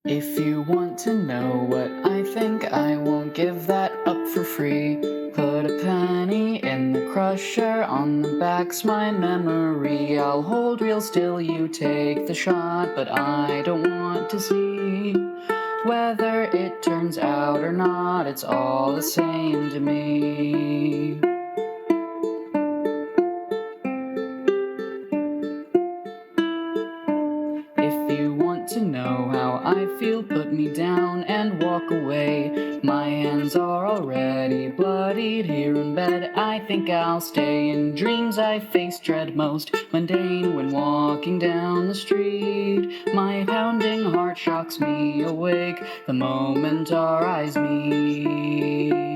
If you want to know what I think, I won't give that up for free. Put a penny in the crusher, on the back's my memory. I'll hold real still, you take the shot, but I don't want to see whether it turns out or not. It's all the same to me. If you want to know how I feel, put me down and walk away. My hands are already bloodied here in bed. I think I'll stay. In dreams I face dread most, mundane when walking down the street. My pounding heart shocks me awake the moment our eyes meet.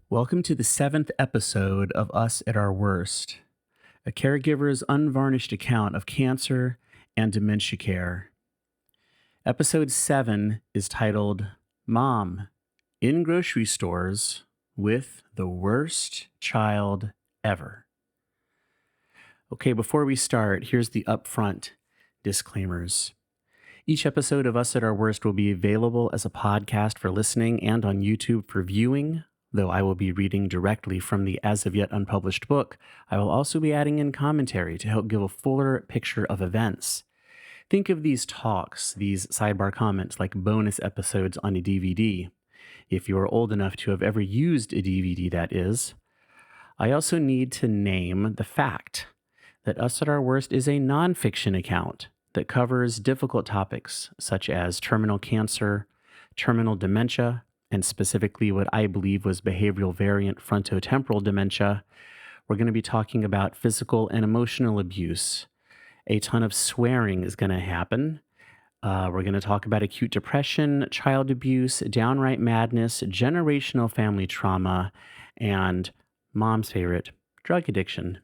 Welcome to the 7th episode of Us at Our Worst, a caregiver's unvarnished account of cancer and dementia care. Episode 7 is titled, Mom, in Grocery Stores with the Worst Child Ever. Okay, before we start, here's the upfront disclaimers. Each episode of Us at Our Worst will be available as a podcast for listening and on YouTube for viewing. Though I will be reading directly from the as-of-yet unpublished book, I will also be adding in commentary to help give a fuller picture of events. Think of these talks, these sidebar comments, like bonus episodes on a DVD, if you are old enough to have ever used a DVD, that is. I also need to name the fact that Us at Our Worst is a nonfiction account that covers difficult topics such as terminal cancer, terminal dementia, and specifically what I believe was behavioral variant frontotemporal dementia. We're going to be talking about physical and emotional abuse. A ton of swearing is going to happen. We're going to talk about acute depression, child abuse, downright madness, generational family trauma, and mom's favorite, drug addiction.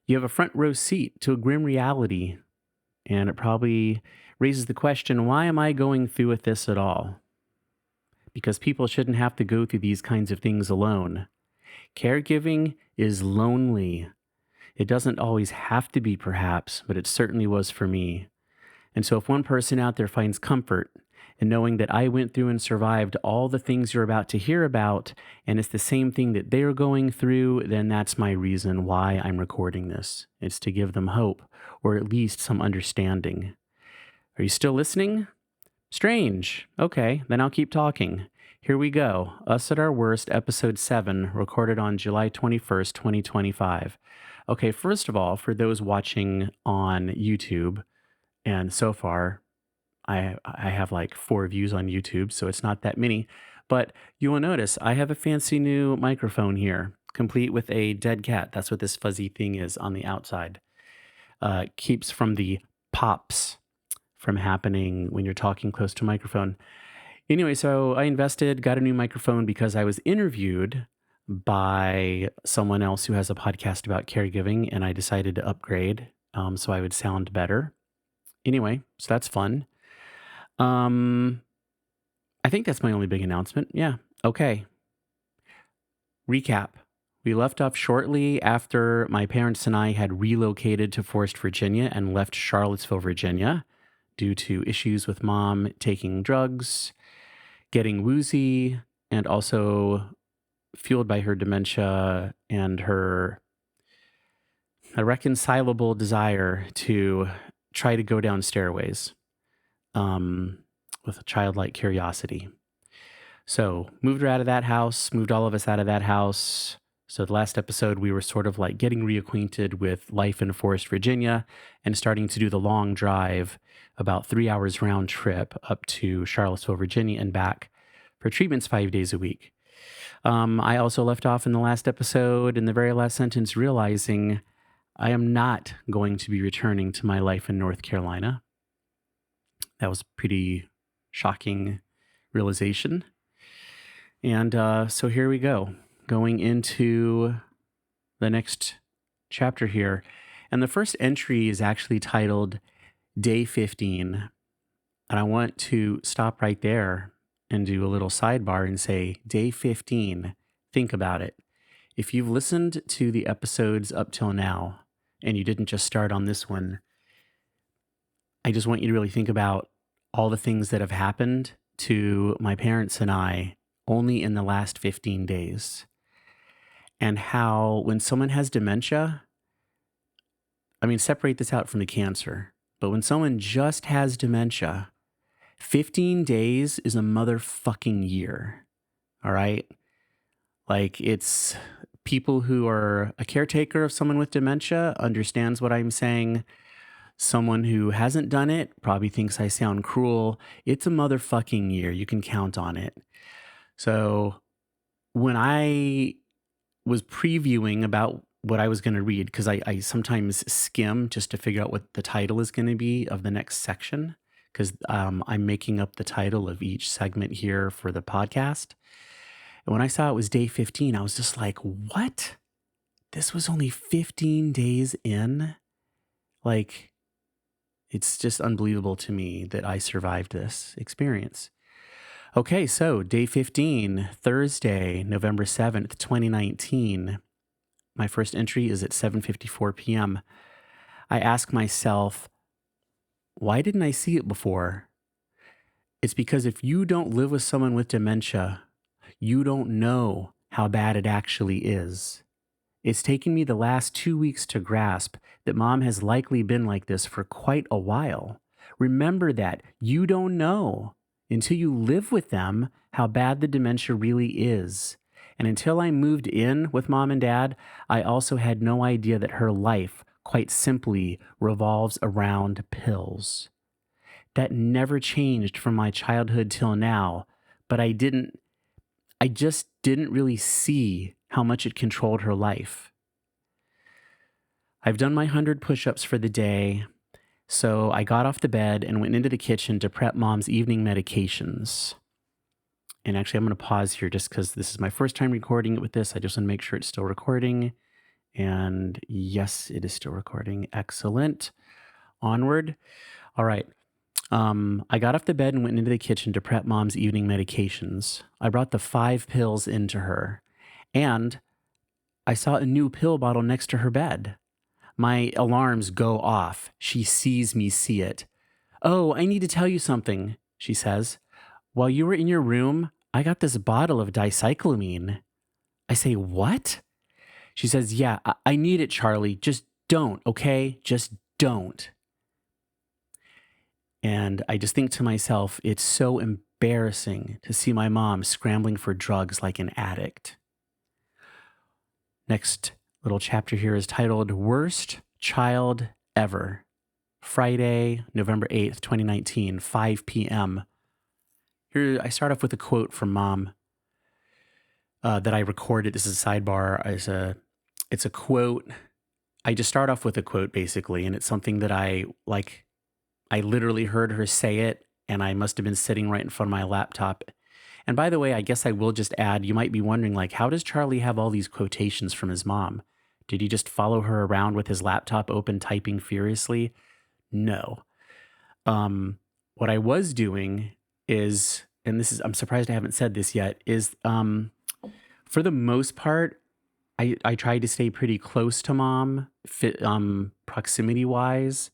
You have a front row seat to a grim reality, and it probably raises the question, why am I going through with this at all? Because people shouldn't have to go through these kinds of things alone. Caregiving is lonely. It doesn't always have to be, perhaps, but it certainly was for me. And so if one person out there finds comfort in knowing that I went through and survived all the things you're about to hear about, and it's the same thing that they're going through, then that's my reason why I'm recording this. It's to give them hope, or at least some understanding. Are you still listening? Strange. Okay, then I'll keep talking. Here we go. Us at Our Worst, Episode 7, recorded on July 21st, 2025. Okay, first of all, for those watching on YouTube, and so far, I have like 4 views on YouTube, so it's not that many, but you will notice I have a fancy new microphone here, complete with a dead cat. That's what this fuzzy thing is on the outside. Keeps from the pops from happening when you're talking close to a microphone. Anyway, so I invested, got a new microphone because I was interviewed by someone else who has a podcast about caregiving, and I decided to upgrade so I would sound better. Anyway, so that's fun. I think that's my only big announcement. Yeah, okay. Recap. We left off shortly after my parents and I had relocated to Forest, Virginia, and left Charlottesville, Virginia, due to issues with mom taking drugs, getting woozy, and also fueled by her dementia and her irreconcilable desire to try to go down stairways with a childlike curiosity. So moved her out of that house, moved all of us out of that house. So the last episode, we were sort of like getting reacquainted with life in Forest, Virginia, and starting to do the long drive, about 3 hours round trip up to Charlottesville, Virginia and back for treatments 5 days a week. I also left off in the last episode, in the very last sentence, realizing I am not going to be returning to my life in North Carolina. That was a pretty shocking realization. And so here we go, going into the next chapter here. And the first entry is actually titled Day 15. And I want to stop right there and do a little sidebar and say, Day 15, think about it. If you've listened to the episodes up till now and you didn't just start on this one, I just want you to really think about all the things that have happened to my parents and I only in the last 15 days. And how when someone has dementia, separate this out from the cancer, but when someone just has dementia, 15 days is a motherfucking year. All right. Like, it's people who are a caretaker of someone with dementia understands what I'm saying. Someone who hasn't done it probably thinks I sound cruel. It's a motherfucking year. You can count on it. So when I was previewing about what I was going to read, because I sometimes skim just to figure out what the title is going to be of the next section, because I'm making up the title of each segment here for the podcast. And when I saw it was day 15, I was just like, what? This was only 15 days in? Like, it's just unbelievable to me that I survived this experience. Okay, so day 15, Thursday, November 7th, 2019. My first entry is at 7:54 p.m. I ask myself, why didn't I see it before? It's because if you don't live with someone with dementia, you don't know how bad it actually is. It's taken me the last 2 weeks to grasp that mom has likely been like this for quite a while. Remember that you don't know until you live with them how bad the dementia really is. And until I moved in with mom and dad, I also had no idea that her life quite simply revolves around pills. That never changed from my childhood till now, but I just didn't really see how much it controlled her life. I've done my 100 push-ups for the day, so I got off the bed and went into the kitchen to prep mom's evening medications. And actually, I'm going to pause here just because this is my first time recording it with this. I just want to make sure it's still recording. And yes, it is still recording. Excellent. Onward. All right. I got off the bed and went into the kitchen to prep mom's evening medications. I brought the 5 pills into her, and I saw a new pill bottle next to her bed. My alarms go off. She sees me see it. "Oh, I need to tell you something," she says. "While you were in your room, I got this bottle of dicyclomine." I say, "What?" She says, "Yeah, I need it, Charlie. Just don't, okay? Just don't." And I just think to myself, it's so embarrassing to see my mom scrambling for drugs like an addict. Next little chapter here is titled Worst Child Ever. Friday, November 8th, 2019, 5 p.m. Here, I start off with a quote from mom that I recorded. This is a sidebar. It's a quote. I just start off with a quote, basically, and it's something that I literally heard her say it, and I must have been sitting right in front of my laptop. And by the way, I guess I will just add, you might be wondering, like, how does Charlie have all these quotations from his mom? Did he just follow her around with his laptop open, typing furiously? No. What I was doing is, and I'm surprised I haven't said this yet, is for the most part, I tried to stay pretty close to mom, proximity wise,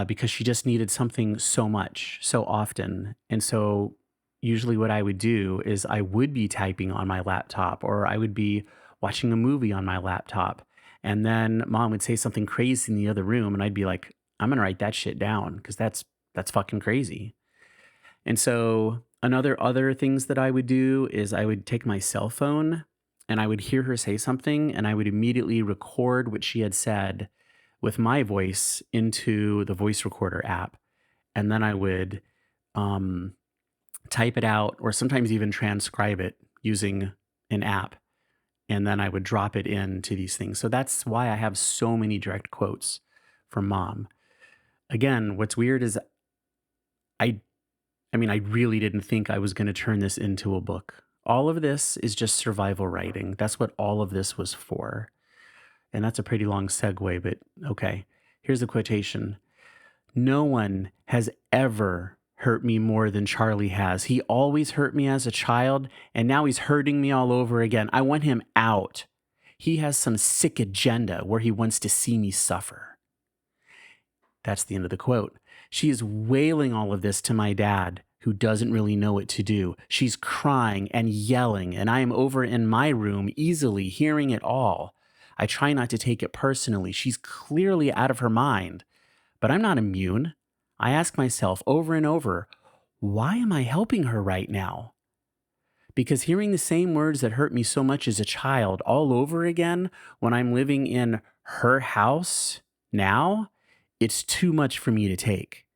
because she just needed something so much, so often. And so usually what I would do is I would be typing on my laptop, or I would be watching a movie on my laptop. And then mom would say something crazy in the other room, and I'd be like, I'm going to write that shit down because that's fucking crazy. And so other things that I would do is I would take my cell phone and I would hear her say something, and I would immediately record what she had said with my voice into the voice recorder app. And then I would type it out, or sometimes even transcribe it using an app. And then I would drop it into these things. So that's why I have so many direct quotes from mom. Again, what's weird is I really didn't think I was going to turn this into a book. All of this is just survival writing. That's what all of this was for. And that's a pretty long segue, but okay. Here's the quotation. "No one has ever hurt me more than Charlie has. He always hurt me as a child, and now he's hurting me all over again. I want him out. He has some sick agenda where he wants to see me suffer. That's the end of the quote. She is wailing all of this to my dad, who doesn't really know what to do. She's crying and yelling, and I am over in my room, easily hearing it all. I try not to take it personally. She's clearly out of her mind, but I'm not immune. I ask myself over and over, why am I helping her right now? Because hearing the same words that hurt me so much as a child all over again when I'm living in her house now, it's too much for me to take.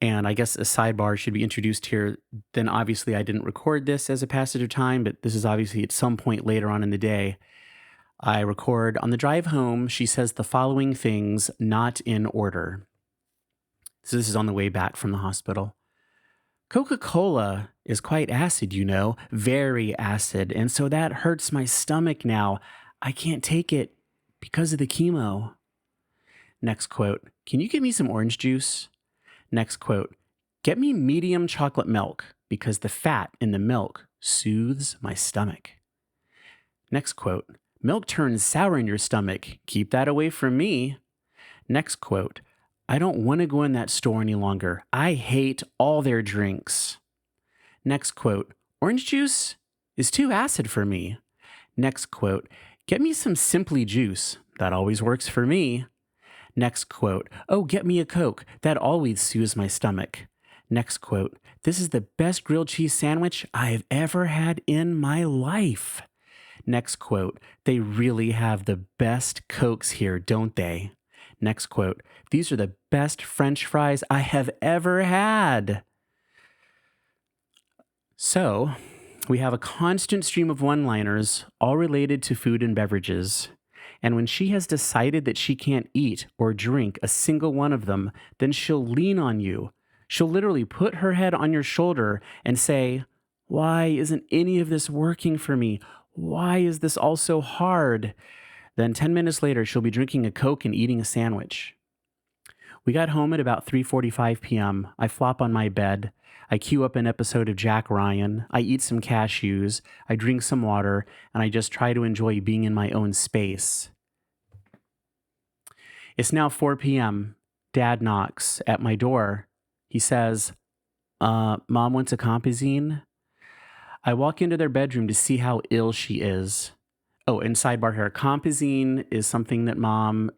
And I guess a sidebar should be introduced here. Then obviously I didn't record this as a passage of time, but this is obviously at some point later on in the day. I record on the drive home. She says the following things, not in order. So this is on the way back from the hospital. Coca-Cola is quite acid, you know, very acid. And so that hurts my stomach now. I can't take it because of the chemo. Next quote, can you give me some orange juice? Next quote, get me medium chocolate milk because the fat in the milk soothes my stomach. Next quote, milk turns sour in your stomach. Keep that away from me. Next quote, I don't want to go in that store any longer. I hate all their drinks. Next quote, orange juice is too acid for me. Next quote, get me some Simply juice. That always works for me. Next quote, oh, get me a Coke. That always soothes my stomach. Next quote, this is the best grilled cheese sandwich I've ever had in my life. Next quote, they really have the best Cokes here, don't they? Next quote, these are the best French fries I have ever had. So, we have a constant stream of one-liners, all related to food and beverages. And when she has decided that she can't eat or drink a single one of them, then she'll lean on you. She'll literally put her head on your shoulder and say, why isn't any of this working for me? Why is this all so hard? Then 10 minutes later, she'll be drinking a Coke and eating a sandwich. We got home at about 3:45 p.m. I flop on my bed. I queue up an episode of Jack Ryan. I eat some cashews. I drink some water, and I just try to enjoy being in my own space. It's now 4 p.m. Dad knocks at my door. He says, Mom wants a Compazine? I walk into their bedroom to see how ill she is. Oh, and sidebar here, Compazine is something that Mom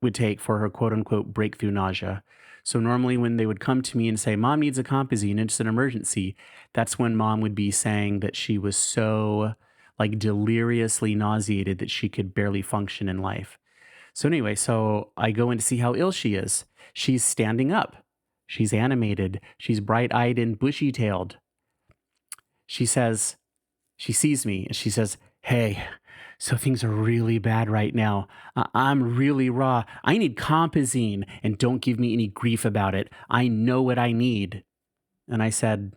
would take for her quote-unquote breakthrough nausea. So normally when they would come to me and say, Mom needs a Compazine, it's an emergency, that's when Mom would be saying that she was so deliriously nauseated that she could barely function in life. So anyway, so I go in to see how ill she is. She's standing up. She's animated. She's bright-eyed and bushy-tailed. She says, she sees me and she says, hey, so things are really bad right now. I'm really raw. I need Compazine, and don't give me any grief about it. I know what I need. And I said,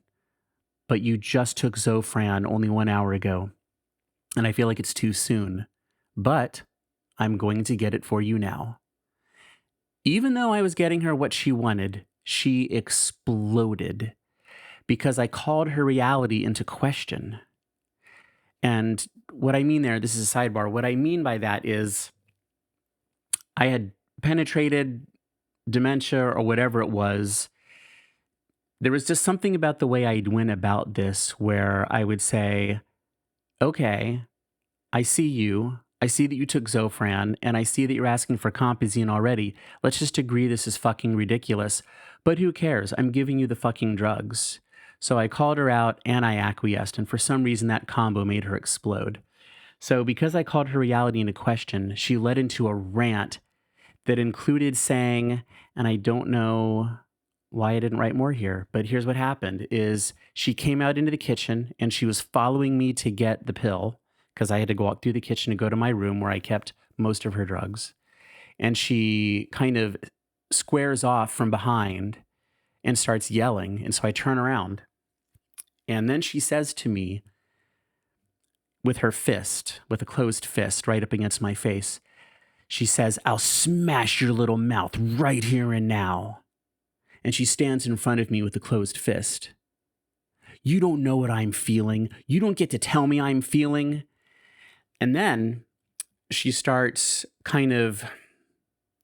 but you just took Zofran only 1 hour ago, and I feel like it's too soon. But I'm going to get it for you now. Even though I was getting her what she wanted, she exploded because I called her reality into question. And what I mean there, this is a sidebar, what I mean by that is I had penetrated dementia or whatever it was. There was just something about the way I went about this where I would say, okay, I see you. I see that you took Zofran, and I see that you're asking for Compazine already. Let's just agree this is fucking ridiculous. But who cares? I'm giving you the fucking drugs. So I called her out and I acquiesced, and for some reason that combo made her explode. So because I called her reality into question, she led into a rant that included saying, and I don't know why I didn't write more here, but here's what happened, is she came out into the kitchen and she was following me to get the pill because I had to go out through the kitchen to go to my room where I kept most of her drugs. And she kind of squares off from behind and starts yelling. And so I turn around. And then she says to me with her fist, with a closed fist right up against my face, she says, I'll smash your little mouth right here and now. and she stands in front of me with a closed fist. You don't know what I'm feeling. You don't get to tell me I'm feeling. And then she starts kind of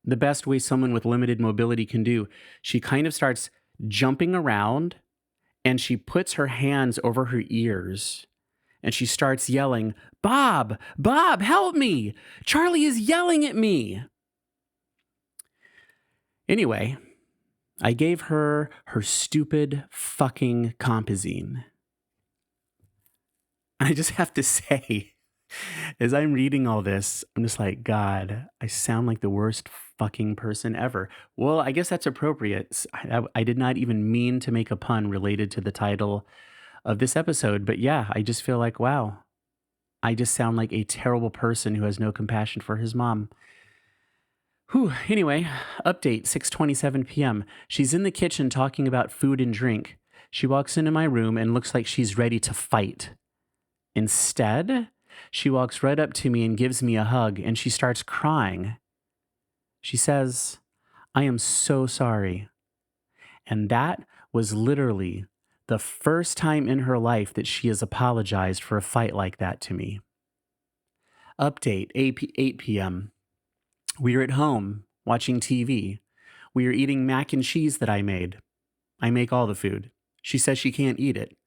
the best way someone with limited mobility can do. She kind of starts jumping around and she puts her hands over her ears and she starts yelling, Bob, Bob, help me. Charlie is yelling at me. Anyway, I gave her stupid fucking Compazine. I just have to say, as I'm reading all this, I'm just like, God, I sound like the worst fucking person ever. Well, I guess that's appropriate. I did not even mean to make a pun related to the title of this episode, but yeah, I just feel like, wow, I just sound like a terrible person who has no compassion for his mom. Whew. Anyway, update, 6:27 p.m. She's in the kitchen talking about food and drink. She walks into my room and looks like she's ready to fight. Instead, she walks right up to me and gives me a hug, and she starts crying. She says, I am so sorry. And that was literally the first time in her life that she has apologized for a fight like that to me. Update, 8 p.m. We are at home watching TV. We are eating mac and cheese that I made. I make all the food. She says she can't eat it.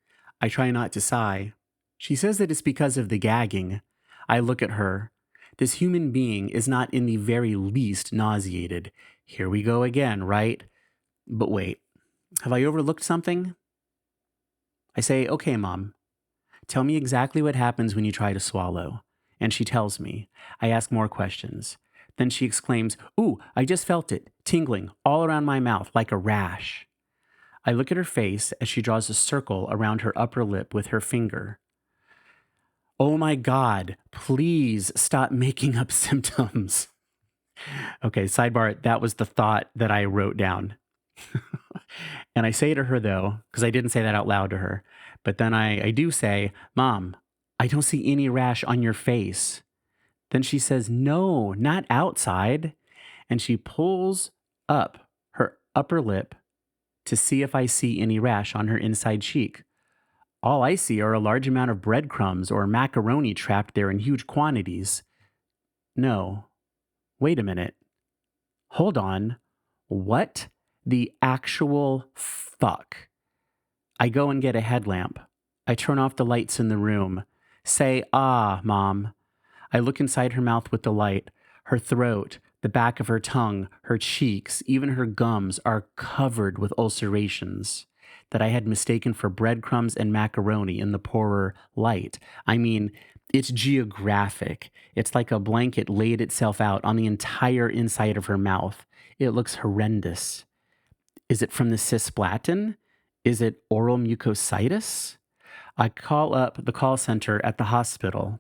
I try not to sigh. She says that it's because of the gagging. I look at her. This human being is not in the very least nauseated. Here we go again, right? But wait, have I overlooked something? I say, okay, Mom, tell me exactly what happens when you try to swallow. And she tells me. I ask more questions. Then she exclaims, ooh, I just felt it, tingling all around my mouth like a rash. I look at her face as she draws a circle around her upper lip with her finger. Oh my God, please stop making up symptoms. Okay, sidebar, that was the thought that I wrote down. And I say to her, though, because I didn't say that out loud to her, but then I do say, Mom, I don't see any rash on your face. Then she says, no, not outside. And she pulls up her upper lip to see if I see any rash on her inside cheek. All I see are a large amount of breadcrumbs or macaroni trapped there in huge quantities. No, wait a minute. Hold on. What the actual fuck? I go and get a headlamp. I turn off the lights in the room. Say, ah, Mom. I look inside her mouth with the light. Her throat, the back of her tongue, her cheeks, even her gums are covered with ulcerations that I had mistaken for breadcrumbs and macaroni in the poorer light. I mean, it's geographic. It's like a blanket laid itself out on the entire inside of her mouth. It looks horrendous. Is it from the cisplatin? Is it oral mucositis? I call up the call center at the hospital.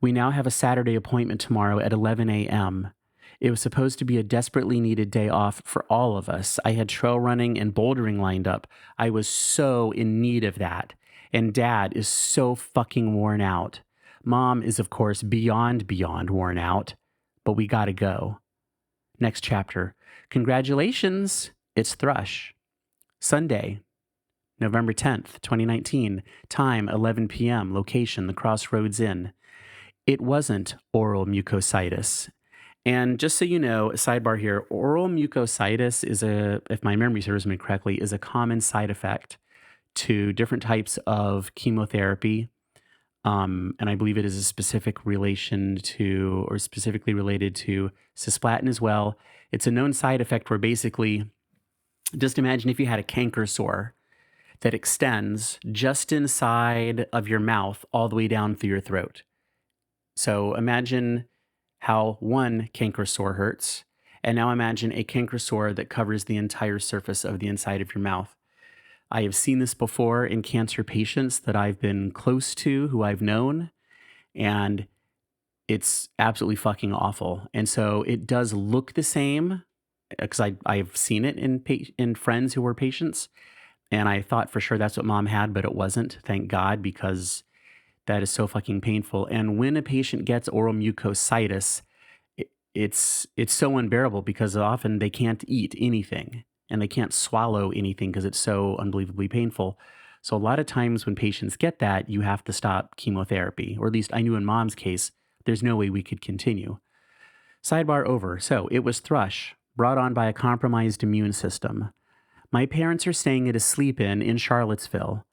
We now have a Saturday appointment tomorrow at 11 a.m. It was supposed to be a desperately needed day off for all of us. I had trail running and bouldering lined up. I was so in need of that. And Dad is so fucking worn out. Mom is, of course, beyond worn out. But we gotta go. Next chapter. Congratulations, it's Thrush. Sunday, November 10th, 2019. Time, 11 p.m. Location, the Crossroads Inn. It wasn't oral mucositis. And just so you know, sidebar here, oral mucositis is if my memory serves me correctly, is a common side effect to different types of chemotherapy. And I believe it is a specific relation to, or specifically related to cisplatin as well. It's a known side effect where basically, just imagine if you had a canker sore that extends just inside of your mouth all the way down through your throat. So imagine how one canker sore hurts, and now imagine a canker sore that covers the entire surface of the inside of your mouth. I have seen this before in cancer patients that I've been close to, who I've known, and it's absolutely fucking awful. And so it does look the same, because I've seen it in friends who were patients, and I thought for sure that's what Mom had, but it wasn't, thank God, because that is so fucking painful. And when a patient gets oral mucositis, it's so unbearable because often they can't eat anything. and they can't swallow anything because it's so unbelievably painful. So a lot of times when patients get that, you have to stop chemotherapy, or at least I knew in mom's case, there's no way we could continue. Sidebar over. So it was thrush, brought on by a compromised immune system. My parents are staying at a sleep-in in Charlottesville,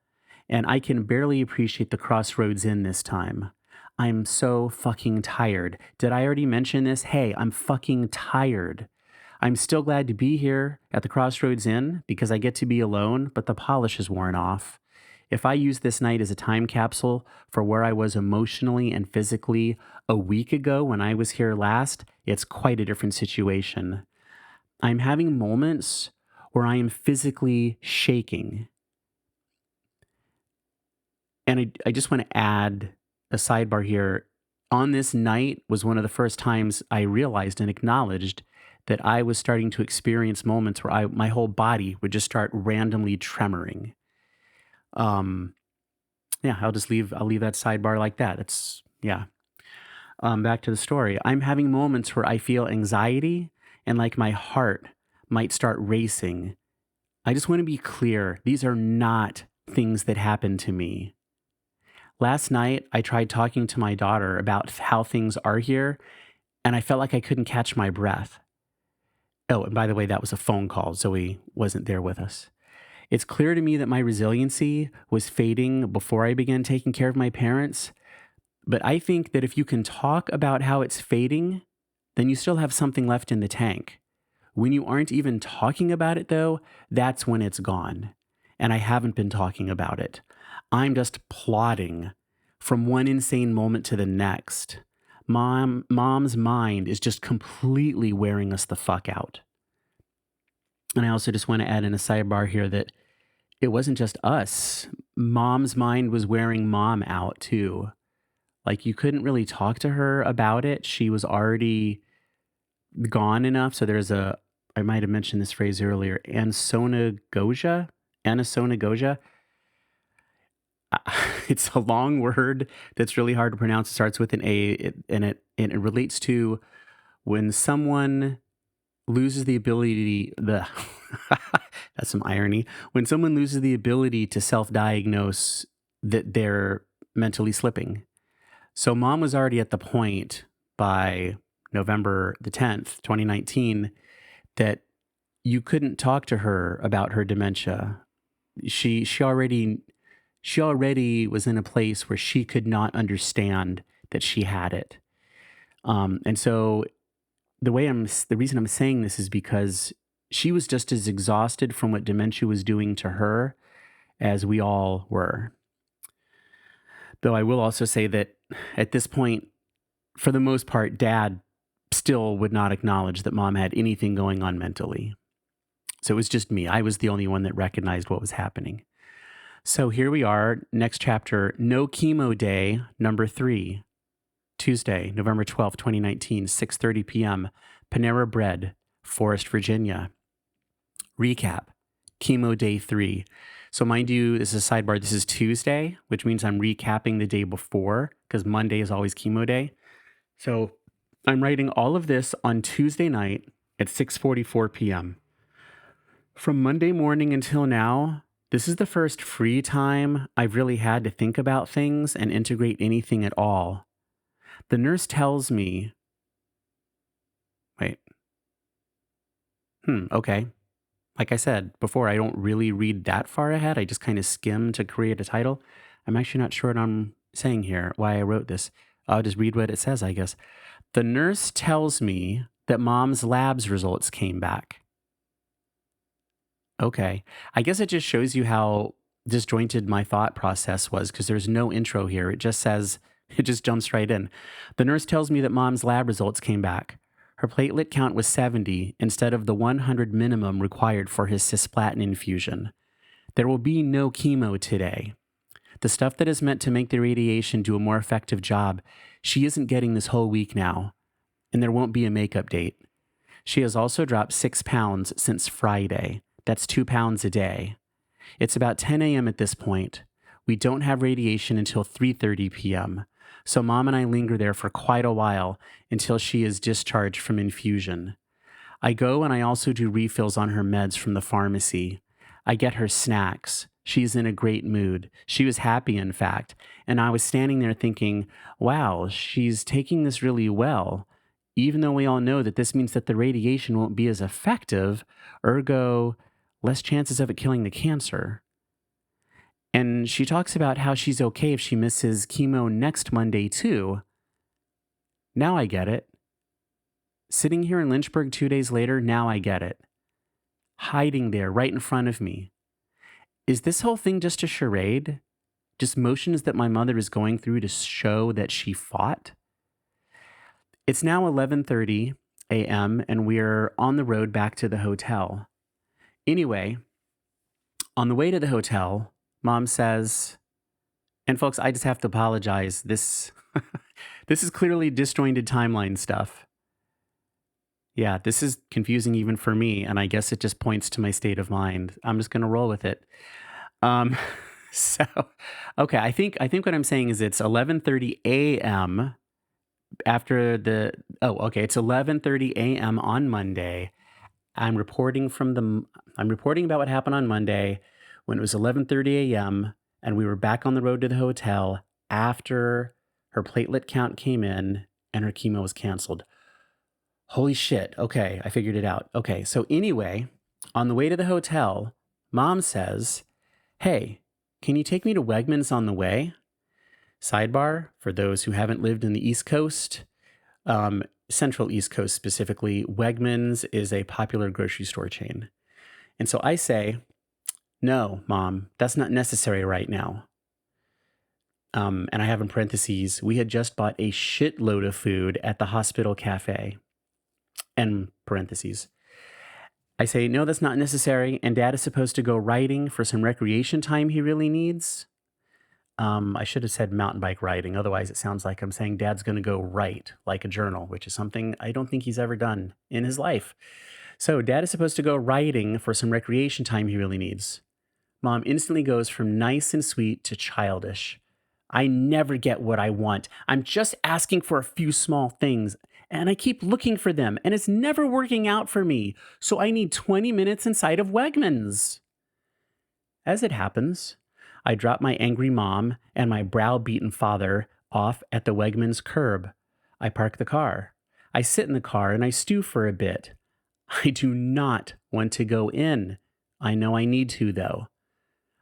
and I can barely appreciate the Crossroads Inn this time. I'm so fucking tired. Did I already mention this? Hey, I'm fucking tired. I'm still glad to be here at the Crossroads Inn because I get to be alone, but the polish is worn off. If I use this night as a time capsule for where I was emotionally and physically a week ago when I was here last, it's quite a different situation. I'm having moments where I am physically shaking. And I just want to add a sidebar here. On this night was one of the first times I realized and acknowledged that I was starting to experience moments where my whole body would just start randomly tremoring. Yeah, I'll leave that sidebar like that. Back to the story. I'm having moments where I feel anxiety and like my heart might start racing. I just want to be clear. These are not things that happen to me. Last night, I tried talking to my daughter about how things are here, and I felt like I couldn't catch my breath. Oh, and by the way, that was a phone call. Zoe wasn't there with us. It's clear to me that my resiliency was fading before I began taking care of my parents, but I think that if you can talk about how it's fading, then you still have something left in the tank. When you aren't even talking about it, though, that's when it's gone. And I haven't been talking about it. I'm just plodding from one insane moment to the next. Mom's mind is just completely wearing us the fuck out. And I also just want to add in a sidebar here that it wasn't just us. Mom's mind was wearing mom out too. Like you couldn't really talk to her about it. She was already gone enough. So I might have mentioned this phrase earlier, anasonagogia. It's a long word that's really hard to pronounce. It starts with an A, and it relates to when someone loses the ability. That's some irony. When someone loses the ability to self-diagnose that they're mentally slipping. So mom was already at the point by November the 10th, 2019, that you couldn't talk to her about her dementia. She already was in a place where she could not understand that she had it. And so the reason I'm saying this is because she was just as exhausted from what dementia was doing to her as we all were. Though I will also say that at this point, for the most part, Dad still would not acknowledge that Mom had anything going on mentally. So it was just me. I was the only one that recognized what was happening. So here we are, next chapter, No Chemo Day, number 3, Tuesday, November 12th, 2019, 6:30 p.m., Panera Bread, Forest, Virginia. Recap, Chemo Day 3. So mind you, this is a sidebar, this is Tuesday, which means I'm recapping the day before, because Monday is always Chemo Day. So I'm writing all of this on Tuesday night at 6:44 p.m. From Monday morning until now, this is the first free time I've really had to think about things and integrate anything at all. The nurse tells me, okay. Like I said before, I don't really read that far ahead. I just kind of skim to create a title. I'm actually not sure what I'm saying here, why I wrote this. I'll just read what it says, I guess. The nurse tells me that Mom's labs results came back. Okay. I guess it just shows you how disjointed my thought process was because there's no intro here. It just jumps right in. The nurse tells me that Mom's lab results came back. Her platelet count was 70 instead of the 100 minimum required for his cisplatin infusion. There will be no chemo today. The stuff that is meant to make the radiation do a more effective job, she isn't getting this whole week now, and there won't be a makeup date. She has also dropped 6 pounds since Friday. That's 2 pounds a day. It's about 10 a.m. at this point. We don't have radiation until 3:30 p.m., so Mom and I linger there for quite a while until she is discharged from infusion. I go and I also do refills on her meds from the pharmacy. I get her snacks. She's in a great mood. She was happy, in fact. And I was standing there thinking, wow, she's taking this really well, even though we all know that this means that the radiation won't be as effective, ergo, less chances of it killing the cancer. And she talks about how she's okay if she misses chemo next Monday, too. Now I get it. Sitting here in Lynchburg 2 days later, now I get it. Hiding there right in front of me. Is this whole thing just a charade? Just motions that my mother is going through to show that she fought? It's now 11:30 a.m. and we're on the road back to the hotel. Anyway, on the way to the hotel, Mom says, and folks, I just have to apologize. This is clearly disjointed timeline stuff. Yeah, this is confusing even for me, and I guess it just points to my state of mind. I'm just going to roll with it. Um, so, okay, I think what I'm saying is it's 11:30 a.m. after the it's 11:30 a.m. on Monday. I'm reporting about what happened on Monday when it was 11:30 a.m. and we were back on the road to the hotel after her platelet count came in and her chemo was canceled. Holy shit. Okay, I figured it out. Okay, so anyway, on the way to the hotel, Mom says, "Hey, can you take me to Wegmans on the way?" Sidebar, for those who haven't lived in the East Coast, Central East Coast specifically, Wegmans is a popular grocery store chain. And so I say, "No, Mom, that's not necessary right now." And I have in parentheses, we had just bought a shitload of food at the hospital cafe. End parentheses. I say, "No, that's not necessary. And Dad is supposed to go riding for some recreation time he really needs." I should have said mountain bike riding. Otherwise, it sounds like I'm saying Dad's going to go write like a journal, which is something I don't think he's ever done in his life. So Dad is supposed to go riding for some recreation time he really needs. Mom instantly goes from nice and sweet to childish. "I never get what I want. I'm just asking for a few small things, and I keep looking for them, and it's never working out for me. So I need 20 minutes inside of Wegmans." As it happens, I drop my angry mom and my browbeaten father off at the Wegmans curb. I park the car. I sit in the car and I stew for a bit. I do not want to go in. I know I need to, though.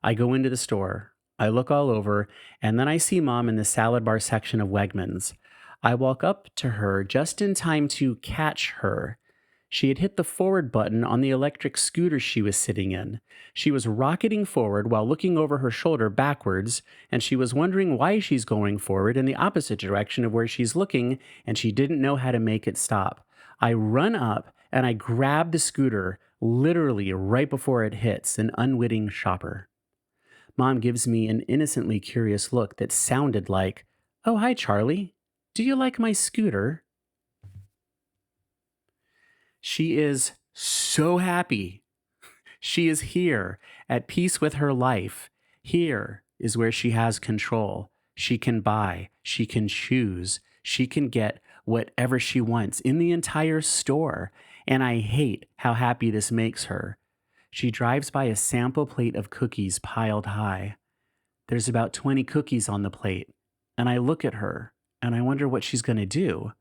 I go into the store. I look all over, and then I see Mom in the salad bar section of Wegmans. I walk up to her just in time to catch her. She had hit the forward button on the electric scooter she was sitting in. She was rocketing forward while looking over her shoulder backwards, and she was wondering why she's going forward in the opposite direction of where she's looking, and she didn't know how to make it stop. I run up and I grab the scooter, literally right before it hits an unwitting shopper. Mom gives me an innocently curious look that sounded like, "Oh, hi, Charlie. Do you like my scooter?" She is so happy. She is here, at peace with her life. Here is where she has control. She can buy, she can choose, she can get whatever she wants in the entire store. And I hate how happy this makes her. She drives by a sample plate of cookies piled high. There's about 20 cookies on the plate, and I look at her, and I wonder what she's going to do.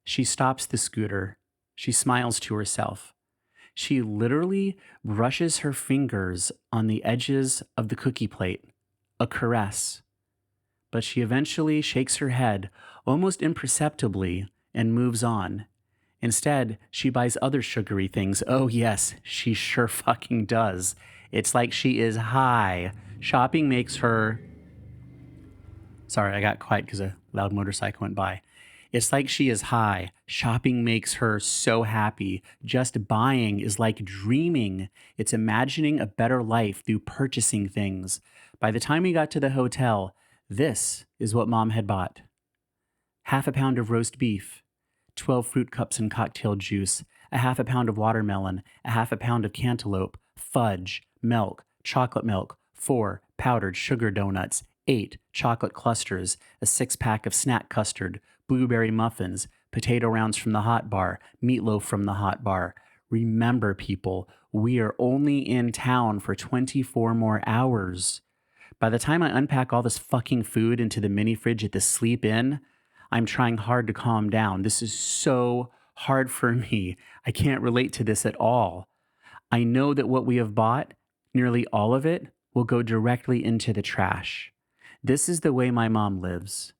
She stops the scooter. She smiles to herself. She literally brushes her fingers on the edges of the cookie plate, a caress. But she eventually shakes her head, almost imperceptibly, and moves on. Instead, she buys other sugary things. Oh yes, she sure fucking does. It's like she is high. Shopping makes her... Sorry, I got quiet because a loud motorcycle went by. It's like she is high. Shopping makes her so happy. Just buying is like dreaming. It's imagining a better life through purchasing things. By the time we got to the hotel, this is what Mom had bought. 1/2 pound of roast beef, 12 fruit cups and cocktail juice, 1/2 pound of watermelon, 1/2 pound of cantaloupe, fudge, milk, chocolate milk, 4 powdered sugar donuts, 8 chocolate clusters, a 6-pack of snack custard, blueberry muffins, potato rounds from the hot bar, meatloaf from the hot bar, Remember, people, we are only in town for 24 more hours. By the time I unpack all this fucking food into the mini fridge at the Sleep Inn, I'm trying hard to calm down. This is so hard for me. I can't relate to this at all. I know that what we have bought, nearly all of it, will go directly into the trash. This is the way my mom lives.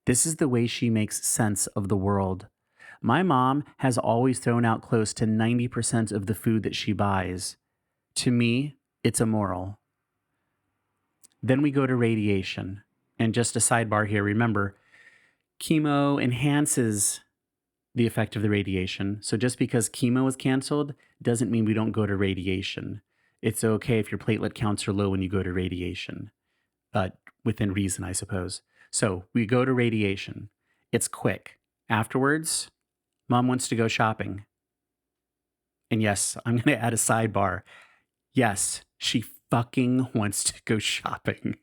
This is the way she makes sense of the world. My mom has always thrown out close to 90% of the food that she buys. To me, it's immoral. Then we go to radiation. And just a sidebar here, remember, chemo enhances the effect of the radiation. So just because chemo is canceled doesn't mean we don't go to radiation. It's okay if your platelet counts are low when you go to radiation, within reason, I suppose. So we go to radiation. It's quick. Afterwards, mom wants to go shopping. And yes, I'm going to add a sidebar. Yes, she fucking wants to go shopping.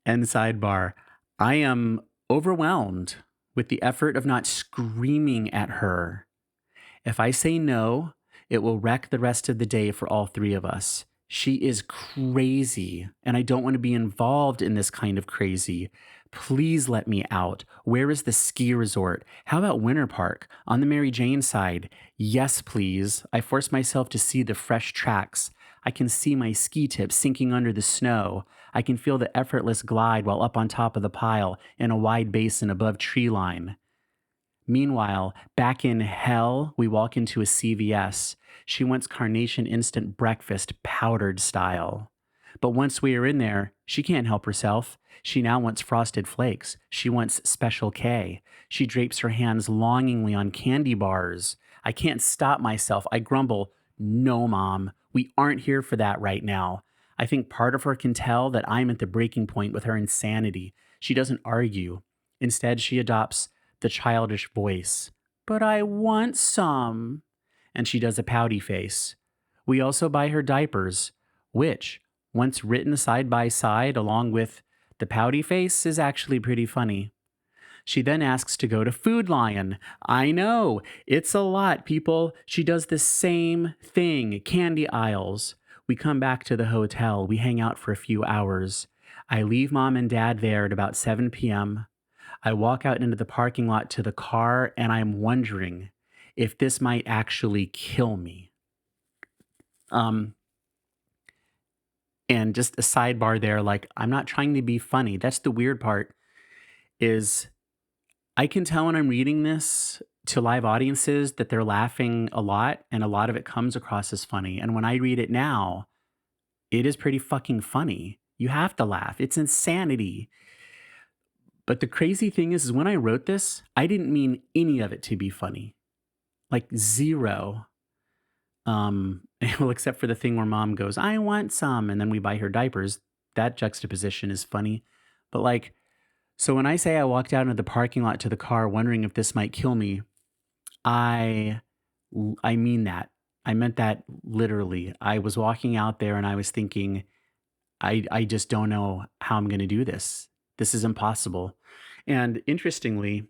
And sidebar, I am overwhelmed with the effort of not screaming at her. If I say no, it will wreck the rest of the day for all three of us. She is crazy, and I don't want to be involved in this kind of crazy. Please let me out. Where is the ski resort? How about Winter Park? On the Mary Jane side? Yes, please. I force myself to see the fresh tracks. I can see my ski tips sinking under the snow. I can feel the effortless glide while up on top of the pile in a wide basin above tree line. Meanwhile, back in hell, we walk into a CVS. She wants Carnation Instant Breakfast powdered style. But once we are in there, she can't help herself. She now wants Frosted Flakes. She wants Special K. She drapes her hands longingly on candy bars. I can't stop myself. I grumble, "No, Mom, we aren't here for that right now." I think part of her can tell that I'm at the breaking point with her insanity. She doesn't argue. Instead, she adopts the childish voice. "But I want some." And she does a pouty face. We also buy her diapers, which, once written side by side along with the pouty face, is actually pretty funny. She then asks to go to Food Lion. I know, it's a lot, people. She does the same thing, candy aisles. We come back to the hotel. We hang out for a few hours. I leave Mom and Dad there at about 7 p.m. I walk out into the parking lot to the car, and I'm wondering if this might actually kill me. And just a sidebar there, like, I'm not trying to be funny. That's the weird part, is I can tell when I'm reading this to live audiences that they're laughing a lot, and a lot of it comes across as funny. And when I read it now, it is pretty fucking funny. You have to laugh. It's insanity. But the crazy thing is when I wrote this, I didn't mean any of it to be funny. Like zero. Well, except for the thing where Mom goes, "I want some," and then we buy her diapers. That juxtaposition is funny. But like, so when I say I walked out into the parking lot to the car wondering if this might kill me, I I mean that. I meant that literally. I was walking out there and I was thinking, I just don't know how I'm going to do this. This is impossible. And interestingly,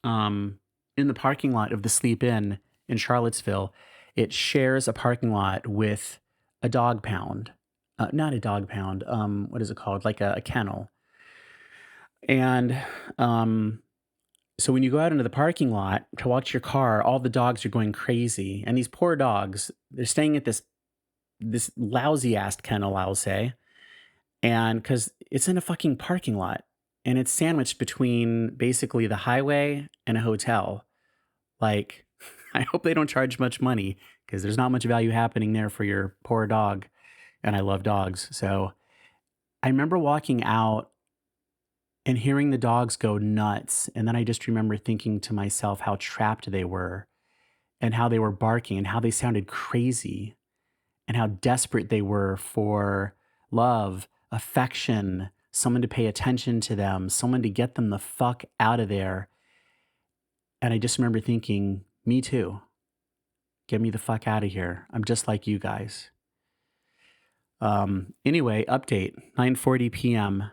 in the parking lot of the Sleep Inn in Charlottesville, it shares a parking lot with a dog pound. Not a dog pound. What is it called? Like a kennel. And so when you go out into the parking lot to watch your car, all the dogs are going crazy. And these poor dogs, they're staying at this lousy ass kennel, I'll say. And because it's in a fucking parking lot and it's sandwiched between basically the highway and a hotel. Like, I hope they don't charge much money because there's not much value happening there for your poor dog. And I love dogs. So I remember walking out and hearing the dogs go nuts. And then I just remember thinking to myself how trapped they were and how they were barking and how they sounded crazy and how desperate they were for love, affection, someone to pay attention to them, someone to get them the fuck out of there. And I just remember thinking, me too. Get me the fuck out of here. I'm just like you guys. Anyway, update, 9:40 p.m.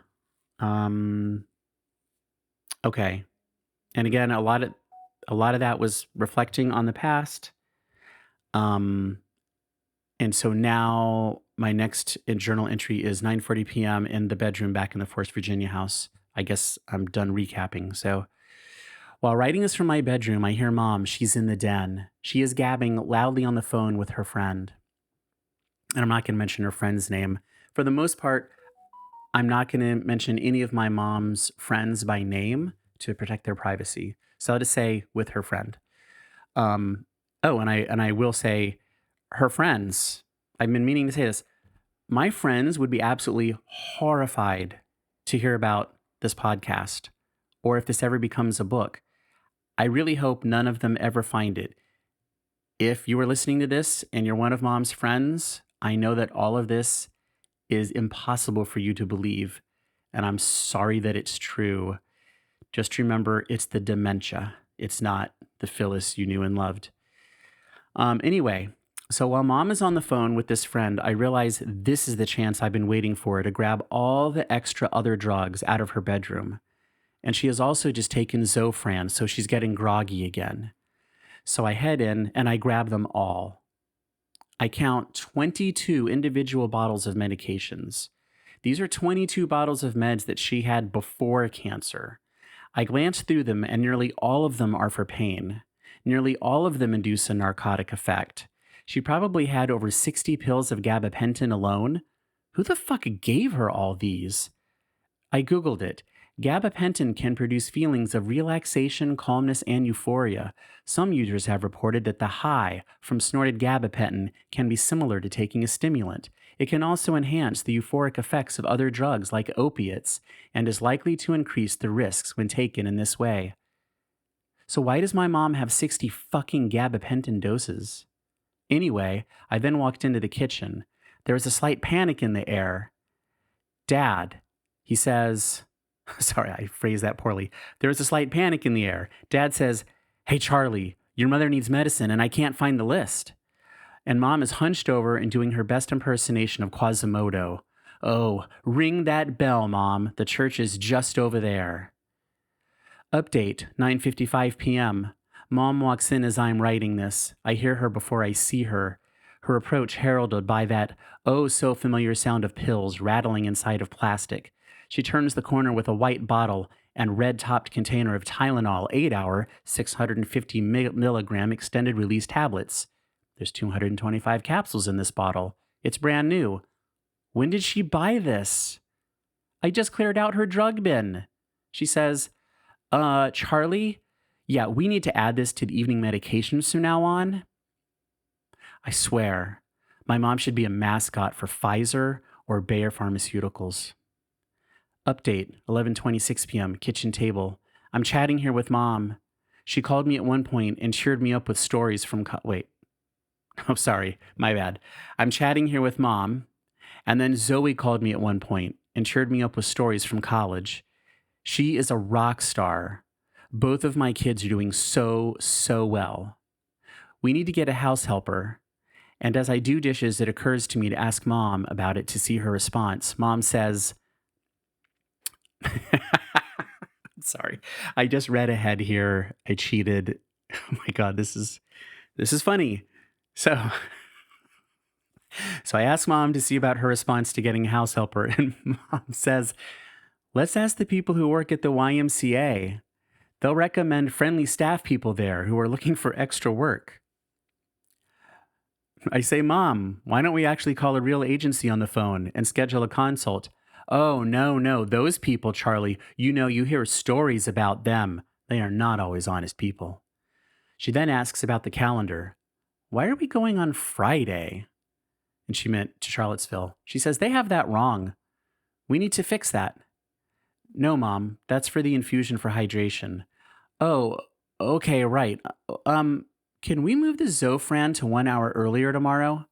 Okay. And again, a lot of that was reflecting on the past. And so now my next journal entry is 9:40 p.m. in the bedroom back in the Forest, Virginia house. I guess I'm done recapping. So while writing this from my bedroom, I hear Mom. She's in the den. She is gabbing loudly on the phone with her friend. And I'm not going to mention her friend's name. For the most part, I'm not going to mention any of my mom's friends by name to protect their privacy. So I'll just say with her friend. And I will say her friends. I've been meaning to say this. My friends would be absolutely horrified to hear about this podcast or if this ever becomes a book. I really hope none of them ever find it. If you are listening to this and you're one of Mom's friends, I know that all of this is impossible for you to believe, and I'm sorry that it's true. Just remember, it's the dementia. It's not the Phyllis you knew and loved. Anyway, so while Mom is on the phone with this friend, I realize this is the chance I've been waiting for to grab all the extra other drugs out of her bedroom. And she has also just taken Zofran, so she's getting groggy again. So I head in and I grab them all. I count 22 individual bottles of medications. These are 22 bottles of meds that she had before cancer. I glance through them and nearly all of them are for pain. Nearly all of them induce a narcotic effect. She probably had over 60 pills of gabapentin alone. Who the fuck gave her all these? I Googled it. Gabapentin can produce feelings of relaxation, calmness, and euphoria. Some users have reported that the high from snorted gabapentin can be similar to taking a stimulant. It can also enhance the euphoric effects of other drugs like opiates and is likely to increase the risks when taken in this way. So why does my mom have 60 fucking gabapentin doses? Anyway, I then walked into the kitchen. There was a slight panic in the air. Dad, he says, sorry, I phrased that poorly. There was a slight panic in the air. Dad says, "Hey, Charlie, your mother needs medicine and I can't find the list." And Mom is hunched over and doing her best impersonation of Quasimodo. "Oh, ring that bell, Mom. The church is just over there." Update, 9:55 p.m. Mom walks in as I'm writing this. I hear her before I see her. Her approach heralded by that so familiar sound of pills rattling inside of plastic. She turns the corner with a white bottle and red-topped container of Tylenol 8-hour, 650 milligram extended release tablets. There's 225 capsules in this bottle. It's brand new. When did she buy this? I just cleared out her drug bin. She says, Charlie, yeah, we need to add this to the evening medications from now on. I swear, my mom should be a mascot for Pfizer or Bayer Pharmaceuticals. Update, 11:26 p.m., kitchen table. I'm chatting here with Mom. She called me at one point and cheered me up with stories from sorry, my bad. I'm chatting here with Mom, and then Zoe called me at one point and cheered me up with stories from college. She is a rock star. Both of my kids are doing so well. We need to get a house helper. And as I do dishes, it occurs to me to ask Mom about it to see her response. Mom says, sorry, I just read ahead here. I cheated. Oh my God, this is funny. So I asked Mom to see about her response to getting a house helper. And Mom says, "Let's ask the people who work at the YMCA. They'll recommend friendly staff people there who are looking for extra work." I say, "Mom, why don't we actually call a real agency on the phone and schedule a consult?" "Oh, no, those people, Charlie, you hear stories about them. They are not always honest people." She then asks about the calendar. "Why are we going on Friday?" And she meant to Charlottesville. She says, "They have that wrong. We need to fix that." "No, Mom, that's for the infusion for hydration." "Oh, okay, right. Can we move the Zofran to 1 hour earlier tomorrow?"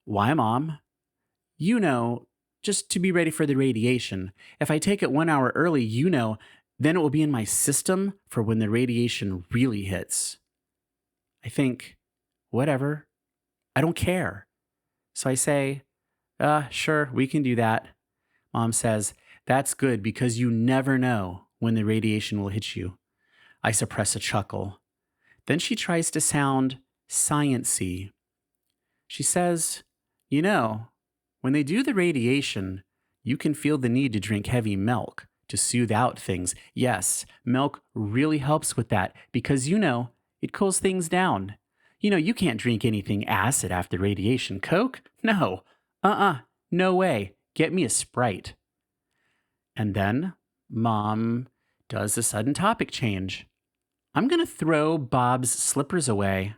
"Why, Mom?" Just to be ready for the radiation. If I take it 1 hour early, then it will be in my system for when the radiation really hits." I think, whatever. I don't care. So I say, sure, we can do that. Mom says, "That's good because you never know when the radiation will hit you." I suppress a chuckle. Then she tries to sound science-y. She says, you know, when they do the radiation, you can feel the need to drink heavy milk to soothe out things. Yes, milk really helps with that because, it cools things down. You can't drink anything acid after radiation. Coke? No. No way. Get me a Sprite. And then Mom does a sudden topic change. I'm going to throw Bob's slippers away.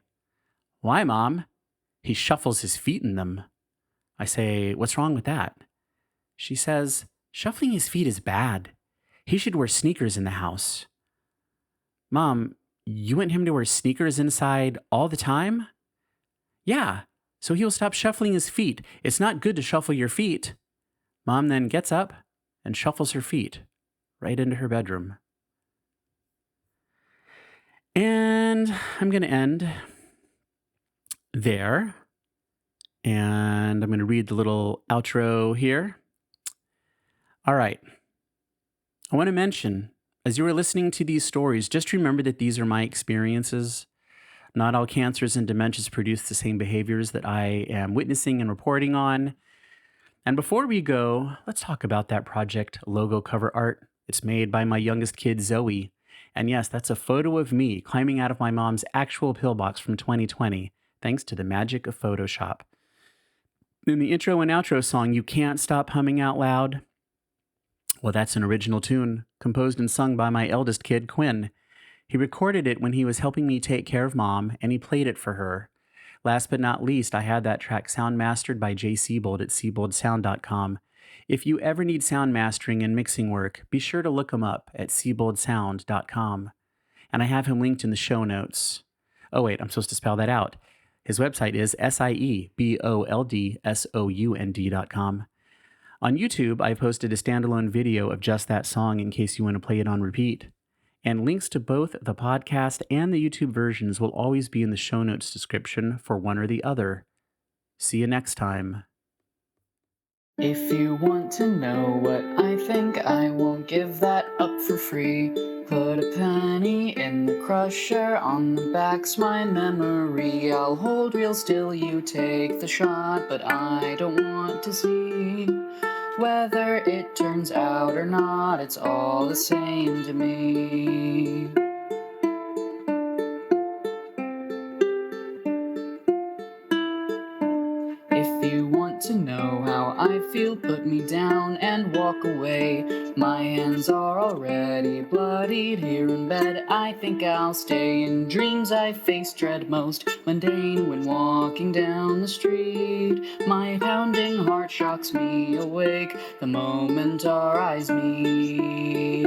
Why, Mom? He shuffles his feet in them. I say, what's wrong with that? She says, shuffling his feet is bad. He should wear sneakers in the house. Mom, you want him to wear sneakers inside all the time? Yeah, so he'll stop shuffling his feet. It's not good to shuffle your feet. Mom then gets up and shuffles her feet right into her bedroom. And I'm going to end there. And I'm going to read the little outro here. All right. I want to mention, as you are listening to these stories, just remember that these are my experiences. Not all cancers and dementias produce the same behaviors that I am witnessing and reporting on. And before we go, let's talk about that project logo cover art. It's made by my youngest kid, Zoe. And yes, that's a photo of me climbing out of my mom's actual pillbox from 2020, thanks to the magic of Photoshop. In the intro and outro song, You Can't Stop Humming Out Loud, well, that's an original tune, composed and sung by my eldest kid, Quinn. He recorded it when he was helping me take care of Mom, and he played it for her. Last but not least, I had that track sound mastered by Jay Siebold at sieboldsound.com. If you ever need sound mastering and mixing work, be sure to look him up at sieboldsound.com. And I have him linked in the show notes. Oh wait, I'm supposed to spell that out. His website is sieboldsound.com. On YouTube, I posted a standalone video of just that song in case you want to play it on repeat. And links to both the podcast and the YouTube versions will always be in the show notes description for one or the other. See you next time. If you want to know what I think, I won't give that up for free. Put a penny in the crusher, on the back's my memory. I'll hold real still, you take the shot, but I don't want to see whether it turns out or not. It's all the same to me. If you want to know how I feel, put me down and walk away. My hands are already bloodied here in bed. I think I'll stay. In dreams I face dread most mundane when walking down the street. My pounding heart shocks me awake the moment our eyes meet.